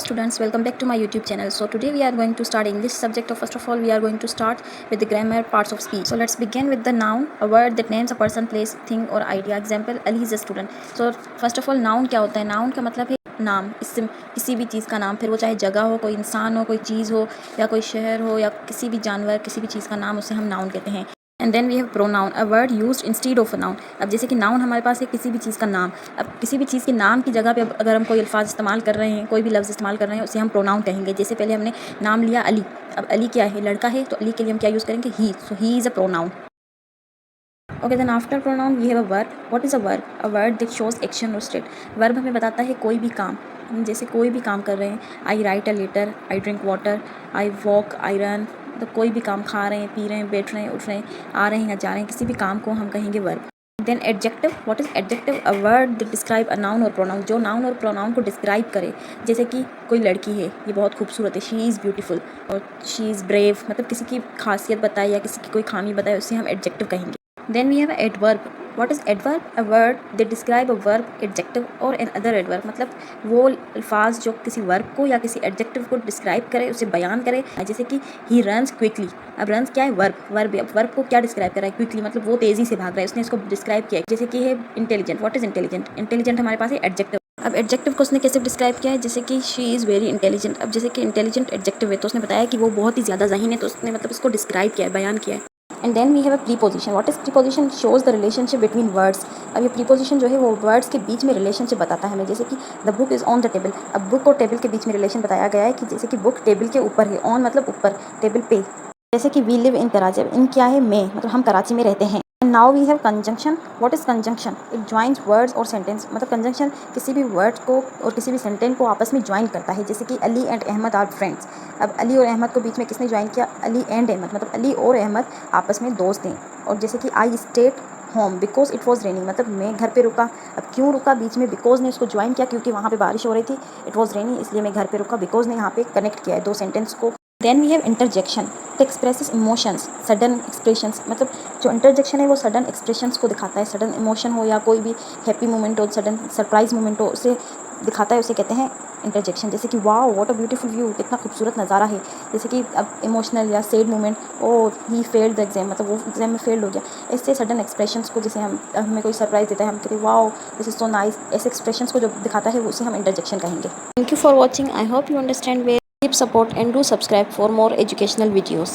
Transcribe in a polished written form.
students, welcome back to my YouTube channel. So today we are going to start English subject. First of all, we are going to start with the grammar parts of speech. So let's begin with the noun, a word that names a person, place, thing or idea. Example, Ali is a student. So first of all, noun क्या होता है? Noun का मतलब है नाम, इससे किसी भी चीज़ का नाम, फिर वो चाहे जगह हो, कोई इंसान हो, कोई चीज़ हो या कोई शहर हो या किसी भी जानवर, किसी भी चीज़ का नाम, उसे हम नाउन कहते हैं. And then we have pronoun, a word used instead of a noun. अब जैसे कि नाउन हमारे पास है किसी भी चीज़ का नाम. अब किसी भी चीज़ के नाम की जगह पे अगर हम कोई अल्फाज इस्तेमाल कर रहे हैं, कोई भी लफ्ज़ इस्तेमाल कर रहे हैं, उसे हम प्रोनाउन कहेंगे. जैसे पहले हमने नाम लिया अली. अब अली क्या है? लड़का है. तो अली के लिए हम क्या यूज़ करेंगे? He. So he is a pronoun. Okay, then after pronoun we have a verb. What is a verb? A word that shows action or state. Verb हमें बताता है कोई भी काम. हम जैसे कोई भी काम कर रहे हैं, I write a letter, I drink water, I walk, I run. तो कोई भी काम, खा रहे हैं, पी रहे हैं, बैठ रहे हैं, उठ रहे हैं, आ रहे हैं या जा रहे हैं, किसी भी काम को हम कहेंगे verb. Then adjective. What is adjective? A word that describe a noun और प्रोनाउन. जो नाउन और प्रोनाउन को डिस्क्राइब करे. जैसे कि कोई लड़की है, ये बहुत खूबसूरत है, शी इज़ ब्यूटीफुल, और शी इज़ ब्रेव. मतलब किसी की खासियत बताए या किसी की कोई खामी बताए, उसे हम एडजेक्टिव कहेंगे. Then we have adverb. What is adverb? A word that describe a verb, adjective or an other adverb. मतलब वो अल्फाज जो किसी वर्ब को या किसी एडजेक्टिव को डिस्क्राइब करे, उसे बयान करे. जैसे कि he runs quickly. अब runs क्या है? वर्ब को क्या डिस्क्राइब कर रहा है? क्विकली, मतलब वो तेज़ी से भाग रहा है, उसने इसको डिस्क्राइब किया है. जैसे कि है intelligent. What is intelligent? Intelligent हमारे पास है एडजेक्टिव. अब एडजेक्टिव को उसने कैसे डिस्क्राइब किया है? जैसे कि शी इज़ वेरी इंटेलिजेंट. अब जैसे कि इंटेलिजेंट एडजेक्टिव है, तो उसने बताया कि वो बहुत ही ज़्यादा ज़हीन है, तो उसने मतलब इसको डिस्क्राइब किया है, बयान किया है. And then we have a preposition. What is preposition? Shows the relationship between words. अब ये प्रीपोजिशन जो है वो वर्ड्स के बीच में रिलेशनशिप बताता है हमें. जैसे कि the book is on the table. अब बुक और टेबल के बीच में रिलेशन बताया गया है कि जैसे कि बुक टेबल के ऊपर है, ऑन मतलब ऊपर, टेबल पे. जैसे कि वी लिव इन कराची. अब इन क्या है? में, मतलब हम कराची में रहते हैं. And now we have conjunction. What is conjunction? It joins words और सेंटेंस. मतलब कंजंक्शन किसी भी वर्ड को और किसी भी सेंटेंस को आपस में ज्वाइन करता है. जैसे कि Ali and Ahmad are friends. अब अली और अहमद को बीच में किसने ज्वाइन किया? अली एंड अहमद, मतलब अली और अहमद आपस में दोस्त हैं. और जैसे कि I stayed home because it was raining. मतलब मैं घर पे रुका. अब क्यों रुका? बीच में बिकॉज ने उसको ज्वाइन किया क्योंकि वहाँ पे बारिश हो रही थी. इट वॉज रेनिंग, इसलिए मैं घर पे रुका. बिकॉज ने यहाँ पे कनेक्ट किया है दो सेंटेंस को. Then we have interjection. It expresses emotions, sudden expressions. मतलब जो इंटरजेक्शन है वो सडन एक्सप्रेशंस को दिखाता है. सडन इमोशन हो या कोई भी हैप्पी मोमेंट हो, सडन सरप्राइज मोमेंट हो, उसे दिखाता है, उसे कहते हैं इंटरजेक्शन. जैसे कि wow what a beautiful view, कितना खूबसूरत नज़ारा है. जैसे कि अब इमोशनल या sad moment, oh he failed the exam, मतलब वो एग्जाम में फेल्ड हो गया. ऐसे सडन एक्सप्रेशंस को, जैसे हम हमें कोई सरप्राइज देता है, हम कहते हैं wow this is so nice. ऐसे एक्सप्रेशंस को जो दिखाता है, उसे हम इंटरजेक्शन कहेंगे. Thank you for watching. I hope you understand. Keep support and do subscribe for more educational videos.